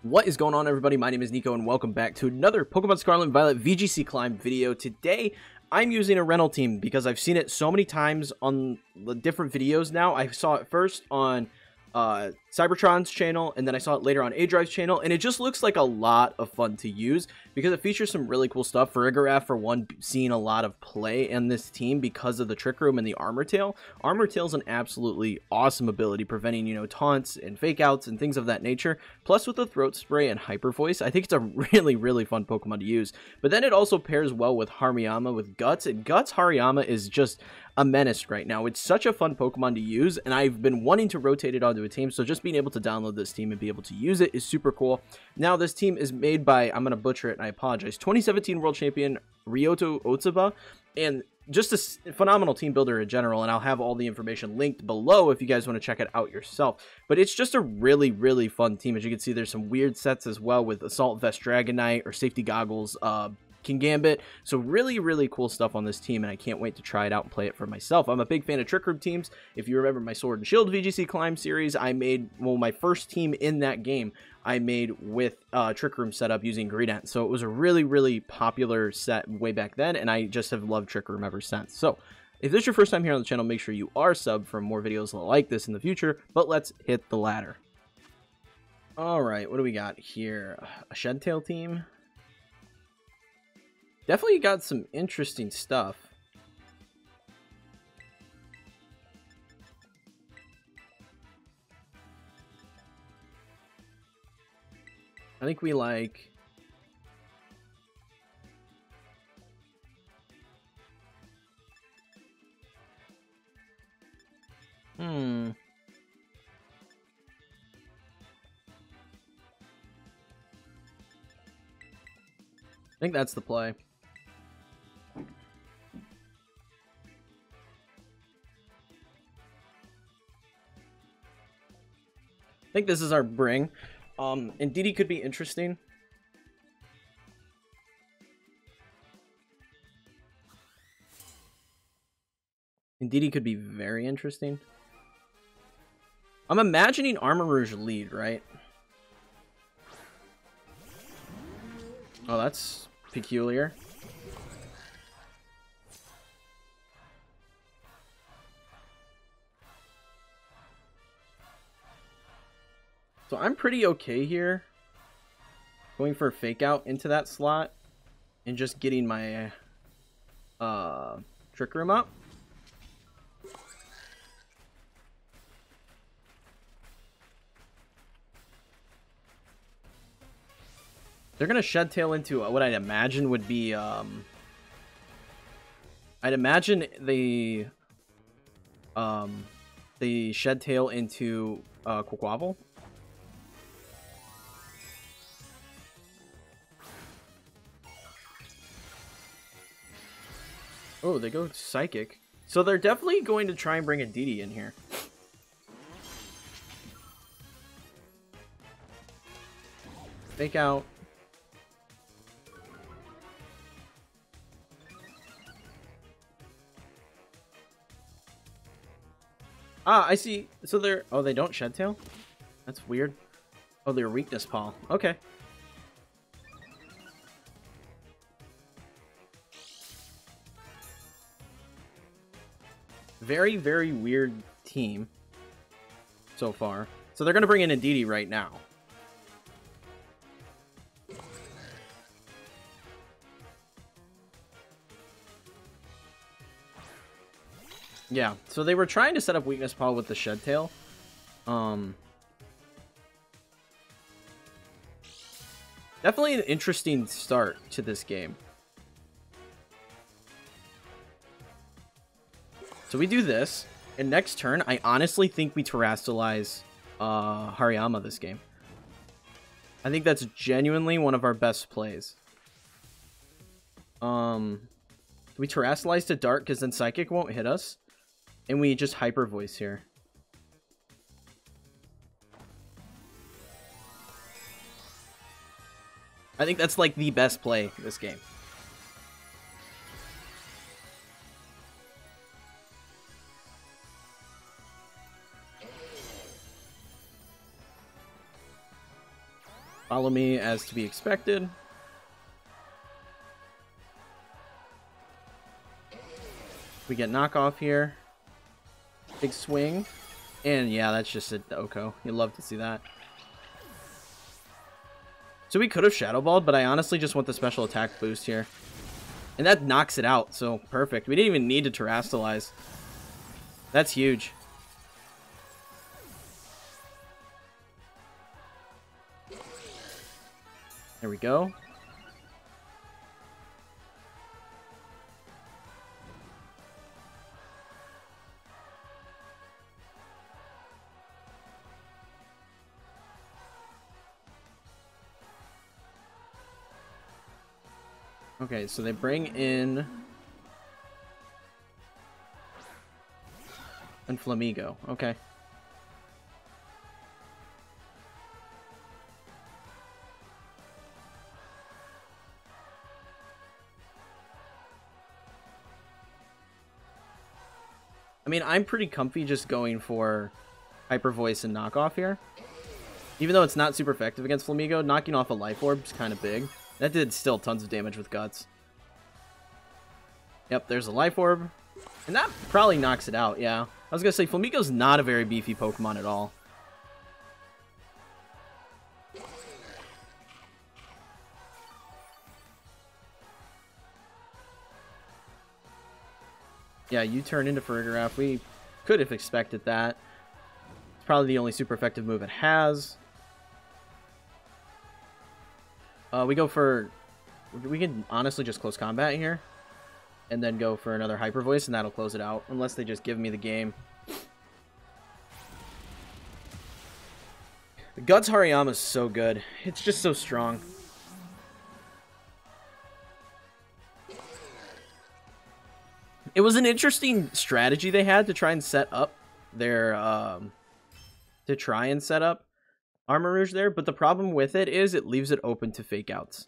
What is going on, everybody? My name is Kneeckoh, and welcome back to another Pokemon Scarlet and Violet VGC climb video. Today, I'm using a rental team because I've seen it so many times on the different videos now. I saw it first on Cybertron's channel, and then I saw it later on A-Drive's channel, and it just looks like a lot of fun to use because it features some really cool stuff. Farigiraf, for one, seeing a lot of play in this team because of the Trick Room and the Armor Tail. Armor Tail's an absolutely awesome ability, preventing, taunts and fake outs and things of that nature. Plus, with the Throat Spray and Hyper Voice, I think it's a really fun Pokemon to use. But then it also pairs well with Hariyama with Guts, and Guts Hariyama is just a menace right now. It's such a fun Pokemon to use, and I've been wanting to rotate it onto a team, so just being able to download this team and be able to use it is super cool. Now, this team is made by, I'm going to butcher it and I apologize, 2017 World Champion Ryoto Otsuba, and just a phenomenal team builder in general, and I'll have all the information linked below if you guys want to check it out yourself. But it's just a really fun team. As you can see, there's some weird sets as well with Assault Vest Dragonite or Safety Goggles King Gambit. So really cool stuff on this team, and I can't wait to try it out and play it for myself. I'm a big fan of Trick Room teams. If you remember my Sword and Shield VGC climb series, I made, well, my first team in that game I made with Trick Room setup using Greedent. So it was a really popular set way back then, and I just have loved Trick Room ever since. So if this is your first time here on the channel, make sure you are subbed for more videos like this in the future. But let's hit the ladder. Alright, what do we got here? A Shedtail team. Definitely got some interesting stuff. I think we like... I think that's the play. I think this is our bring. And Didi could be interesting. And Didi could be very interesting. I'm imagining Armor Rouge lead, right? Oh, that's peculiar. So I'm pretty okay here going for a fake out into that slot and just getting my Trick Room up. They're gonna Shed Tail into what I'd imagine would be I'd imagine the Shed Tail into Quaquaval. Oh, they go Psychic. So they're definitely going to try and bring a Didi in here. Fake out. Ah, I see. So they're... Oh, they don't Shed Tail? That's weird. Oh, they're Weakness Paw. Okay. Very weird team so far. So they're going to bring in a Didi right now. Yeah, so they were trying to set up Weakness Paw with the Shed Tail. Definitely an interesting start to this game. So we do this, and next turn, I honestly think we Terrastallize Hariyama this game. I think that's genuinely one of our best plays. We Terrastallize to Dark, because then Psychic won't hit us. And we just Hyper Voice here. I think that's like the best play this game. Follow me as to be expected. We get knockoff here. Big swing. And yeah, that's just a Oko. You'd love to see that. So we could have Shadow Balled, but I honestly just want the special attack boost here. And that knocks it out, so perfect. We didn't even need to Terrastalize. That's huge. There we go. Okay, so they bring in and Flamigo. Okay. I mean, I'm pretty comfy just going for Hyper Voice and Knockoff here. Even though it's not super effective against Flamigo, knocking off a Life Orb is kind of big. That did still tons of damage with Guts. Yep, there's a Life Orb. And that probably knocks it out, yeah. I was going to say, Flamigo's not a very beefy Pokemon at all. Yeah, you turn into Farigiraf. We could have expected that. It's probably the only super effective move it has. We can honestly just close combat here. And then go for another Hyper Voice, and that'll close it out. Unless they just give me the game. The Guts Hariyama is so good. It's just so strong. It was an interesting strategy they had to try and set up their Armor Rouge there, but the problem with it is it leaves it open to fake outs.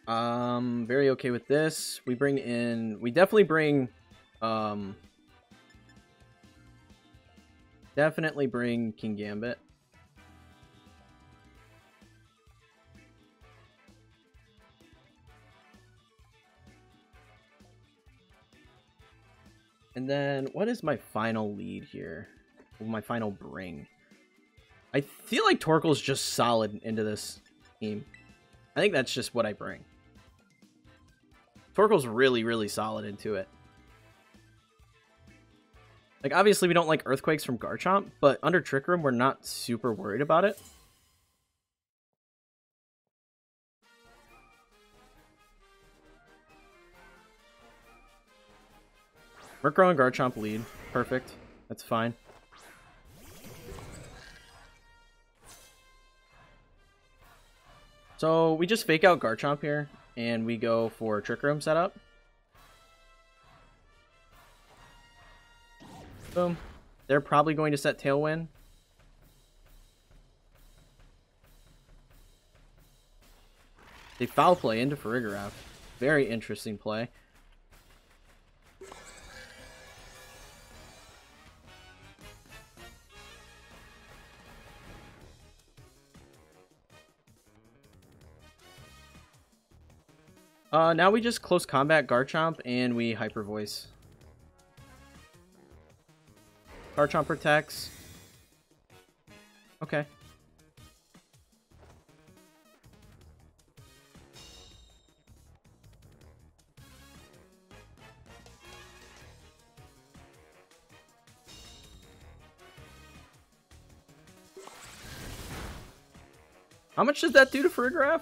Very okay with this. We definitely bring King Gambit. And then, what is my final lead here? My final bring. I feel like Torkoal's just solid into this team. I think that's just what I bring. Torkoal's really, really solid into it. Like, obviously we don't like Earthquakes from Garchomp, but under Trick Room, we're not super worried about it. Murkrow and Garchomp lead. Perfect. That's fine. So we just fake out Garchomp here, and we go for Trick Room setup. Boom. They're probably going to set Tailwind. They foul play into Farigiraf. Very interesting play. Now we just close combat Garchomp and we Hyper Voice. Garchomp protects. Okay. How much does that do to Farigiraf?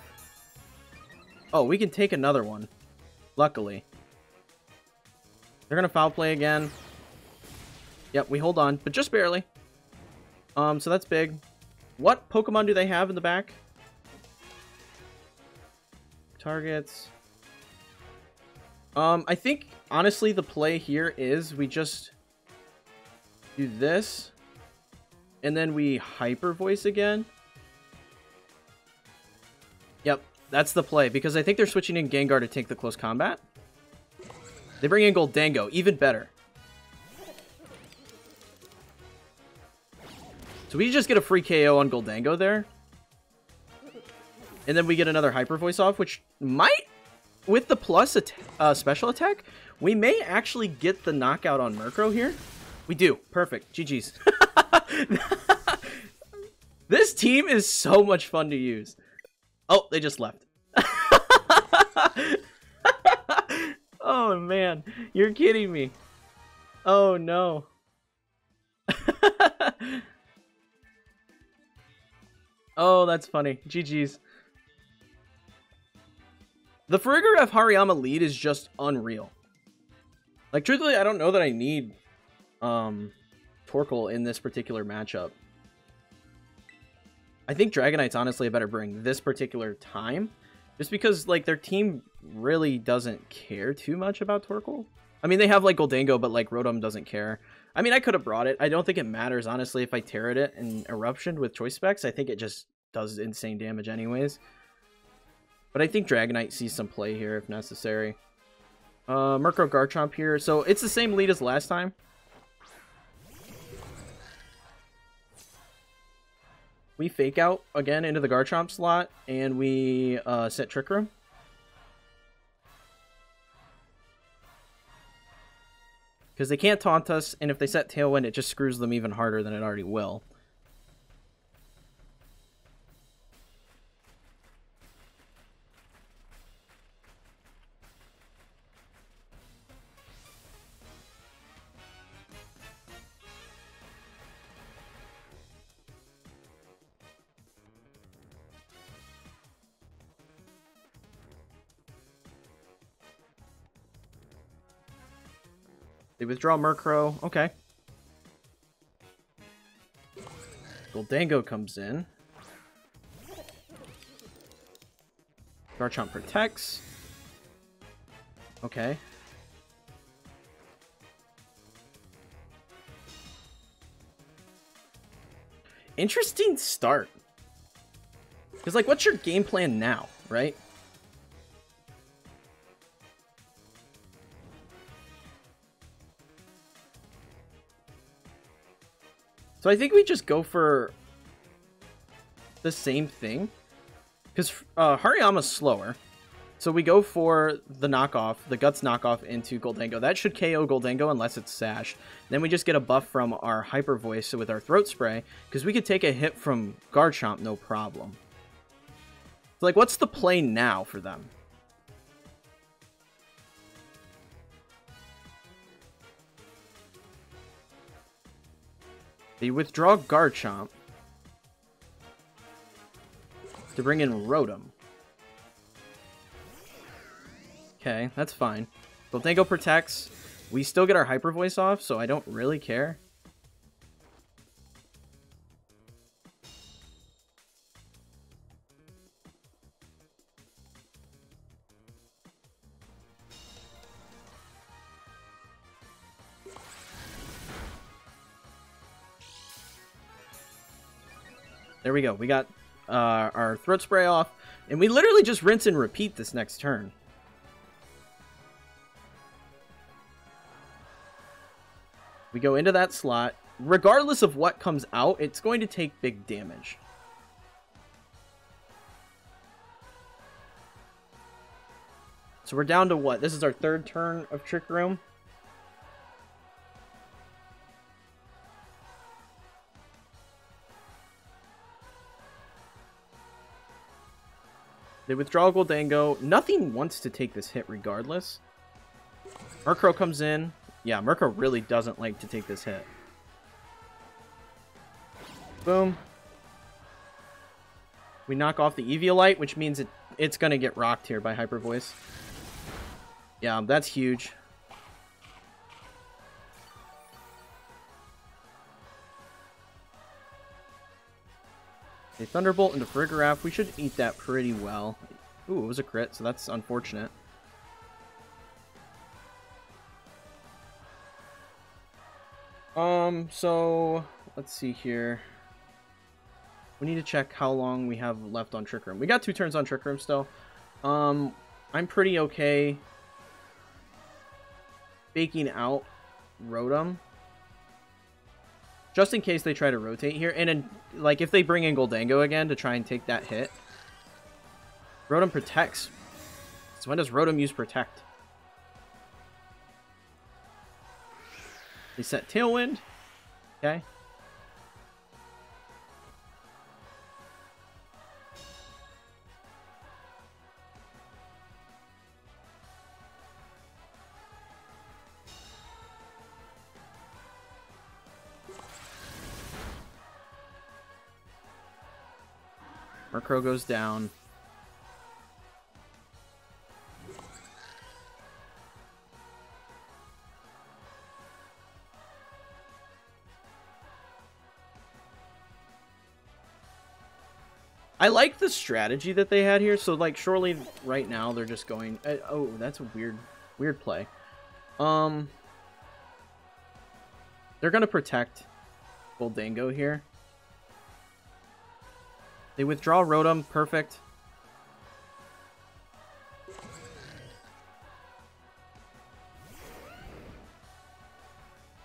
Oh, we can take another one. Luckily. They're gonna foul play again. Yep, we hold on, but just barely. So that's big. What Pokemon do they have in the back? Targets. I think, honestly, the play here is we just do this. And then we Hyper Voice again. Yep. That's the play, because I think they're switching in Gengar to take the close combat. They bring in Goldango, even better. So we just get a free KO on Goldango there. And then we get another Hyper Voice off, which might, with the plus special attack, we may actually get the knockout on Murkrow here. We do. Perfect. GG's. This team is so much fun to use. Oh, they just left. Oh, man. You're kidding me. Oh, no. Oh, that's funny. GG's. The Farigiraf and Hariyama lead is just unreal. Like, truthfully, I don't know that I need Torkoal in this particular matchup. I think Dragonite's honestly a better bring this particular time. Just because, like, their team really doesn't care too much about Torkoal. I mean, they have, like, Goldango, but, like, Rotom doesn't care. I mean, I could have brought it. I don't think it matters, honestly, if I Terrate it in Eruption with Choice Specs. I think it just does insane damage anyways. But I think Dragonite sees some play here if necessary. Murkrow Garchomp here. So it's the same lead as last time. We Fake Out again into the Garchomp slot, and we set Trick Room. Because they can't taunt us, and if they set Tailwind, it just screws them even harder than it already will. They withdraw Murkrow. Okay. Goldango comes in. Garchomp protects. Okay. Interesting start. Because, like, what's your game plan now, right? So I think we just go for the same thing. Because Hariyama's slower. So we go for the knockoff, the Guts knockoff into Goldango. That should KO Goldango unless it's Sash. Then we just get a buff from our Hyper Voice with our Throat Spray. Because we could take a hit from Garchomp, no problem. So, like, what's the play now for them? They withdraw Garchomp to bring in Rotom. Okay, that's fine. Goldango protects. We still get our Hyper Voice off, so I don't really care. There we go. We got our Throat Spray off. And we literally just rinse and repeat this next turn. We go into that slot. Regardless of what comes out, it's going to take big damage. So we're down to what? This is our third turn of Trick Room. They withdraw Goldango. Nothing wants to take this hit regardless. Murkrow comes in. Yeah, Murkrow really doesn't like to take this hit. Boom. We knock off the Eviolite, which means it's going to get rocked here by Hyper Voice. Yeah, that's huge. A Thunderbolt into Farigiraf. We should eat that pretty well. Ooh, it was a crit, so that's unfortunate. So let's see here. We need to check how long we have left on Trick Room. We got 2 turns on Trick Room still. I'm pretty okay baking out Rotom. Just in case they try to rotate here. And then, like, if they bring in Goldango again to try and take that hit. Rotom protects. So when does Rotom use Protect? They set Tailwind. Okay. Murkrow goes down. I like the strategy that they had here. So, like, surely right now they're just going... oh, that's a weird play. They're going to protect Goldango here. They withdraw Rotom. Perfect.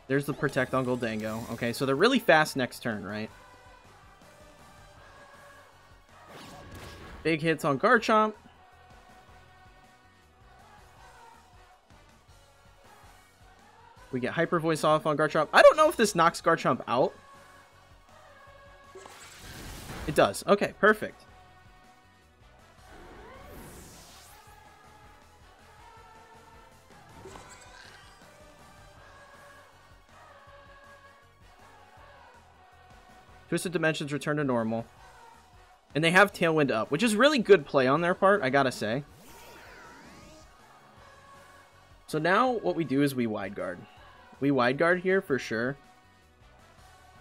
There's the protect on Goldango. Okay, so they're really fast next turn, right? Big hits on Garchomp. We get Hyper Voice off on Garchomp. I don't know if this knocks Garchomp out. It does. Okay, perfect. Twisted Dimensions return to normal. And they have Tailwind up, which is really good play on their part, I gotta say. So now what we do is we Wide Guard. We Wide Guard here for sure.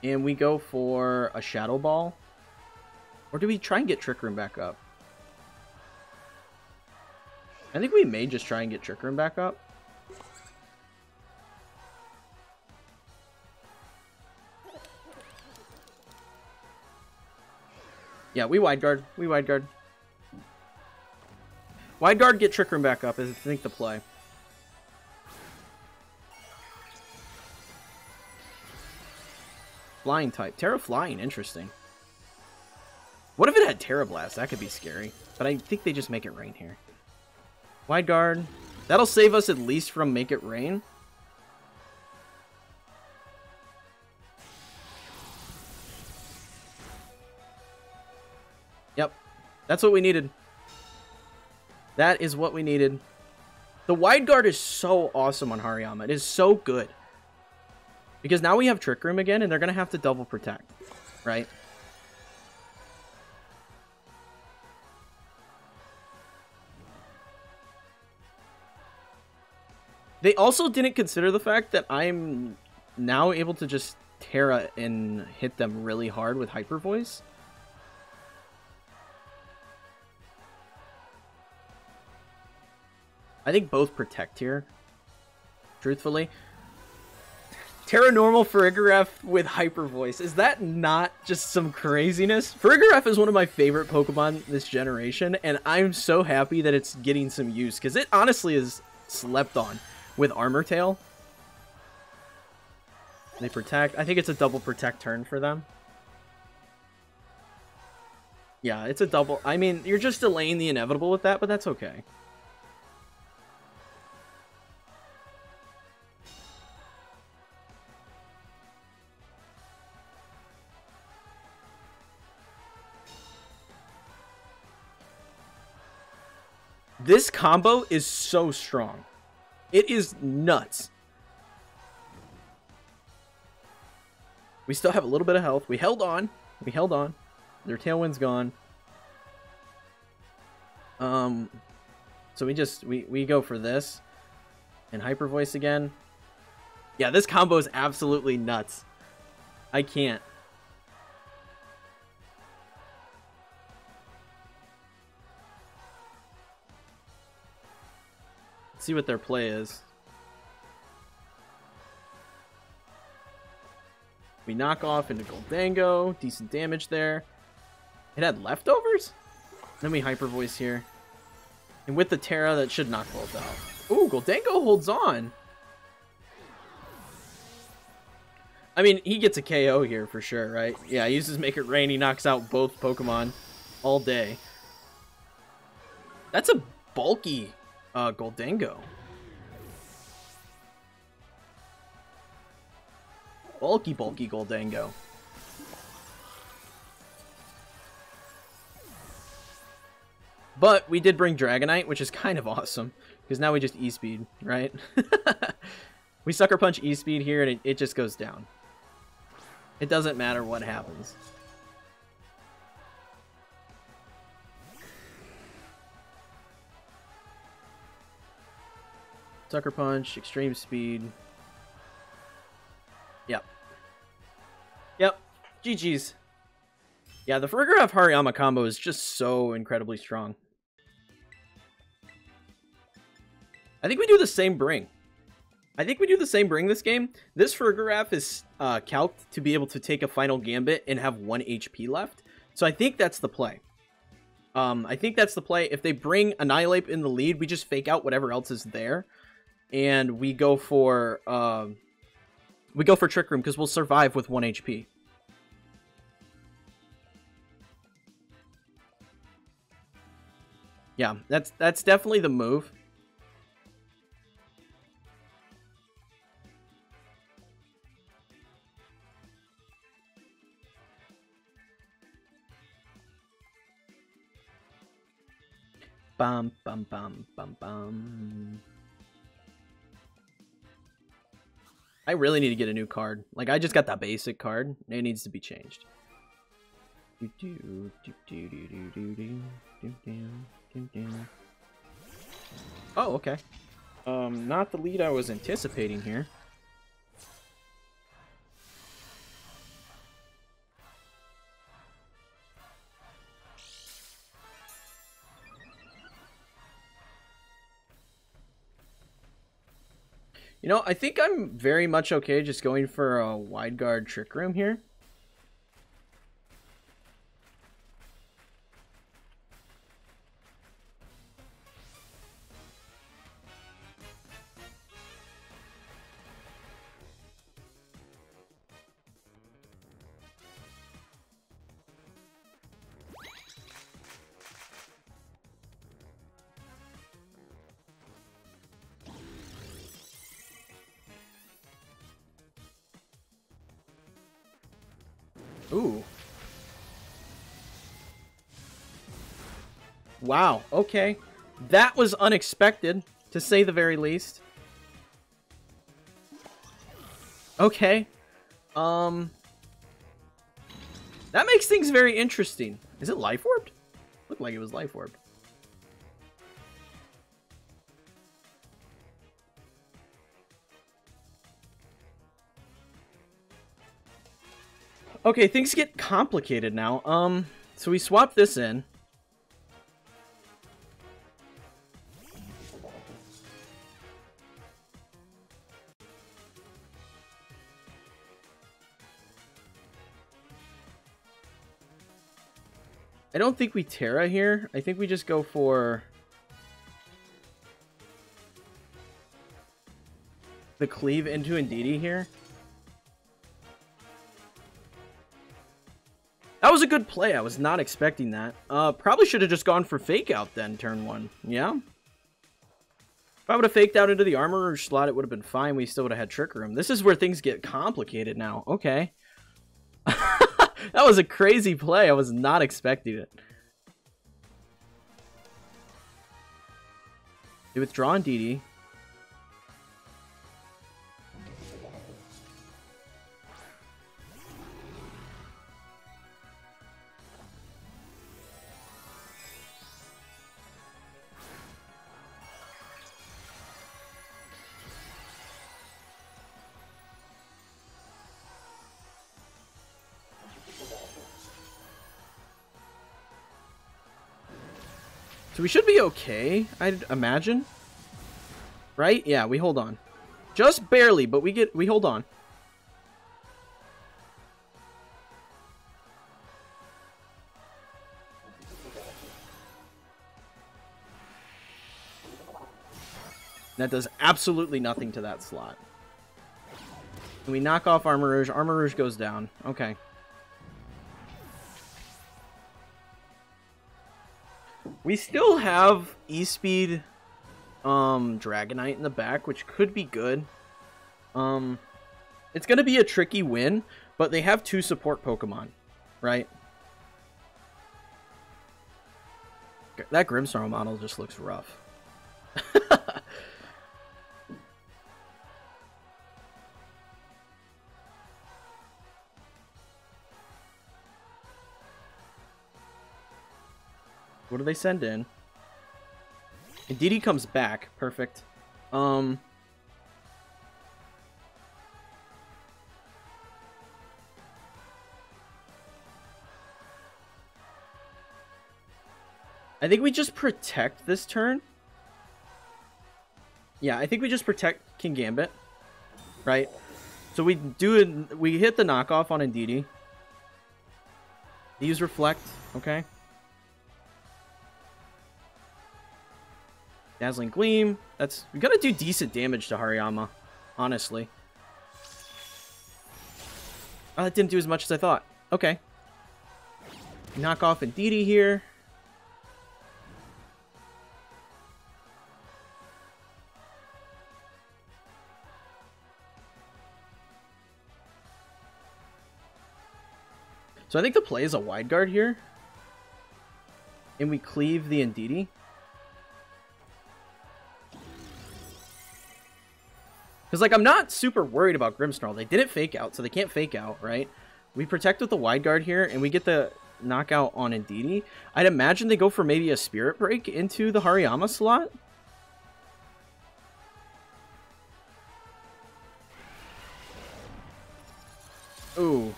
And we go for a Shadow Ball. Or do we try and get Trick Room back up? I think we may just try and get Trick Room back up. Yeah, we Wide Guard. We Wide Guard. Wide Guard, get Trick Room back up is, I think, the play. Flying type. Terra Flying, interesting. What if it had Terra Blast? That could be scary. But I think they just make it rain here. Wide Guard. That'll save us at least from Make It Rain. Yep. That's what we needed. That is what we needed. The Wide Guard is so awesome on Hariyama. It is so good. Because now we have Trick Room again, and they're going to have to double protect. Right? They also didn't consider the fact that I'm now able to just Terra and hit them really hard with Hyper Voice. I think both protect here, truthfully. Terra Normal Farigiraf with Hyper Voice. Is that not just some craziness? Farigiraf is one of my favorite Pokemon this generation, and I'm so happy that it's getting some use, because it honestly is slept on with Armor Tail. They protect. I think it's a double protect turn for them. Yeah, it's a double. I mean, you're just delaying the inevitable with that, but that's okay. This combo is so strong. It is nuts. We still have a little bit of health. We held on. We held on. Their Tailwind's gone. So we go for this. And Hyper Voice again. Yeah, this combo is absolutely nuts. I can't. See what their play is. We knock off into Goldango. Decent damage there. It had leftovers? Then we Hyper Voice here. And with the Terra, that should knock both out. Ooh, Goldango holds on. I mean, he gets a KO here for sure, right? Yeah, he uses Make It Rain. He knocks out both Pokemon all day. That's a bulky Goldango. Bulky Goldango. But we did bring Dragonite, which is kind of awesome. Because now we just E-Speed, right? We Sucker Punch E-Speed here, and it just goes down. It doesn't matter what happens. Sucker Punch, Extreme Speed. Yep. Yep. GG's. Yeah, the Farigiraf Hariyama combo is just so incredibly strong. I think we do the same bring. I think we do the same bring this game. This Farigiraf is calced to be able to take a final gambit and have 1 HP left. So I think that's the play. If they bring Annihilate in the lead, we just fake out whatever else is there. And we go for Trick Room because we'll survive with 1 HP. Yeah, that's definitely the move. Bum bum bum bum bum. I really need to get a new card. Like, I just got that basic card. It needs to be changed. Oh, okay. Not the lead I was anticipating here. You know, I think I'm very much okay just going for a wide guard Trick Room here. Ooh. Wow, okay. That was unexpected, to say the very least. Okay. That makes things very interesting. Is it Life Orbed? Looked like it was Life Orbed. Okay, things get complicated now. So we swap this in. I don't think we Terra here. I think we just go for the Cleave into Indeedee here. That was a good play. I was not expecting that. Probably should have just gone for Fake Out then, turn 1. Yeah? If I would have faked out into the Armorer slot, it would have been fine. We still would have had Trick Room. This is where things get complicated now. Okay. That was a crazy play. I was not expecting it. They withdraw Indeedee. So we should be okay, I'd imagine. Right? Yeah, we hold on. Just barely, but we hold on. That does absolutely nothing to that slot. And we knock off Armor Rouge. Armor Rouge goes down. Okay. We still have E-Speed Dragonite in the back, which could be good. It's going to be a tricky win, but they have 2 support Pokemon, right? That Grimmsnarl model just looks rough. What do they send in? Indeedee comes back. Perfect. I think we just protect this turn. Yeah, I think we just protect King Gambit. Right? So we hit the knockoff on Indeedee. These reflect, okay? Dazzling Gleam. We gotta do decent damage to Hariyama, honestly. Oh, that didn't do as much as I thought. Okay. Knock off Indeedee here. So I think the play is a wide guard here. And we cleave the Indeedee. Because, like, I'm not super worried about Grimmsnarl. They didn't fake out, so they can't fake out, right? We protect with the wide guard here, and we get the knockout on Indeedee. I'd imagine they go for maybe a Spirit Break into the Hariyama slot. Ooh,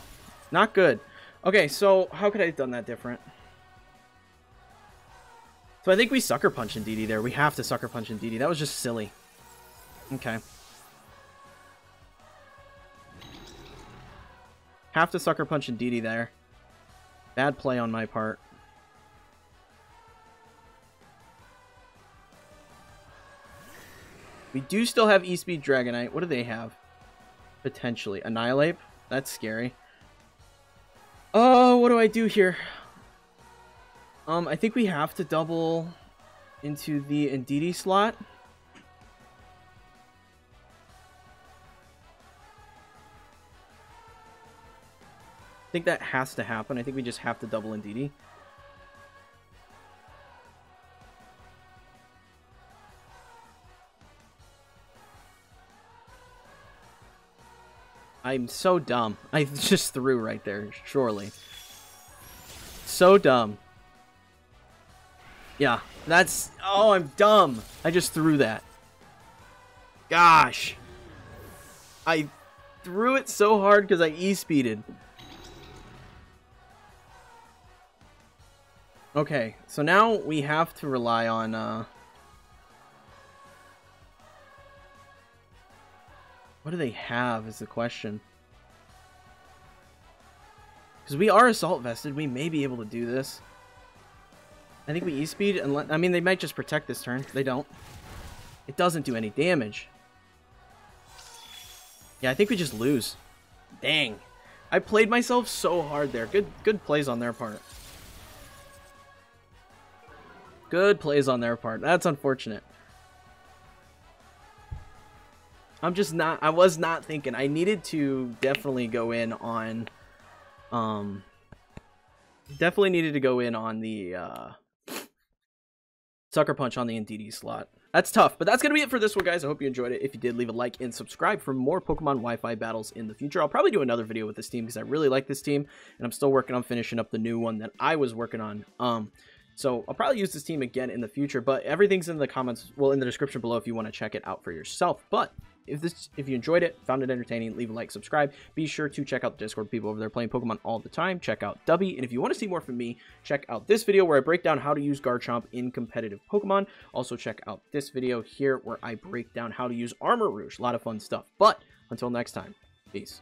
not good. Okay, so how could I have done that different? So I think we Sucker Punch Indeedee there. We have to Sucker Punch Indeedee. That was just silly. Okay. Have to Sucker Punch Indeedee there. Bad play on my part. We do still have E-Speed Dragonite. What do they have? Potentially. Annihilate? That's scary. Oh, what do I do here? I think we have to double into the Indeedee slot. I think that has to happen. I think we just have to double Indeedee. I'm so dumb. I just threw right there, surely. So dumb. Yeah, that's... Oh, I'm dumb. I just threw that. Gosh. I threw it so hard because I E-speeded. Okay, so now we have to rely on... What do they have is the question. Because we are Assault Vested, we may be able to do this. I think we E-speed, and I mean, they might just protect this turn. They don't. It doesn't do any damage. Yeah, I think we just lose. Dang. I played myself so hard there. Good plays on their part. Good plays on their part. That's unfortunate. I'm just not... I was not thinking. I needed to definitely go in on... Definitely needed to go in on the... Sucker Punch on the Indeedee slot. That's tough, but that's going to be it for this one, guys. I hope you enjoyed it. If you did, leave a like and subscribe for more Pokemon Wi-Fi battles in the future. I'll probably do another video with this team because I really like this team, and I'm still working on finishing up the new one that I was working on. So I'll probably use this team again in the future, but everything's in the comments, well, in the description below if you want to check it out for yourself. But if you enjoyed it, found it entertaining, leave a like, subscribe. Be sure to check out the Discord, people over there playing Pokemon all the time. Check out Dubby, and if you want to see more from me, check out this video where I break down how to use Garchomp in competitive Pokemon. Also check out this video here where I break down how to use Armor Rouge. A lot of fun stuff. But until next time, peace.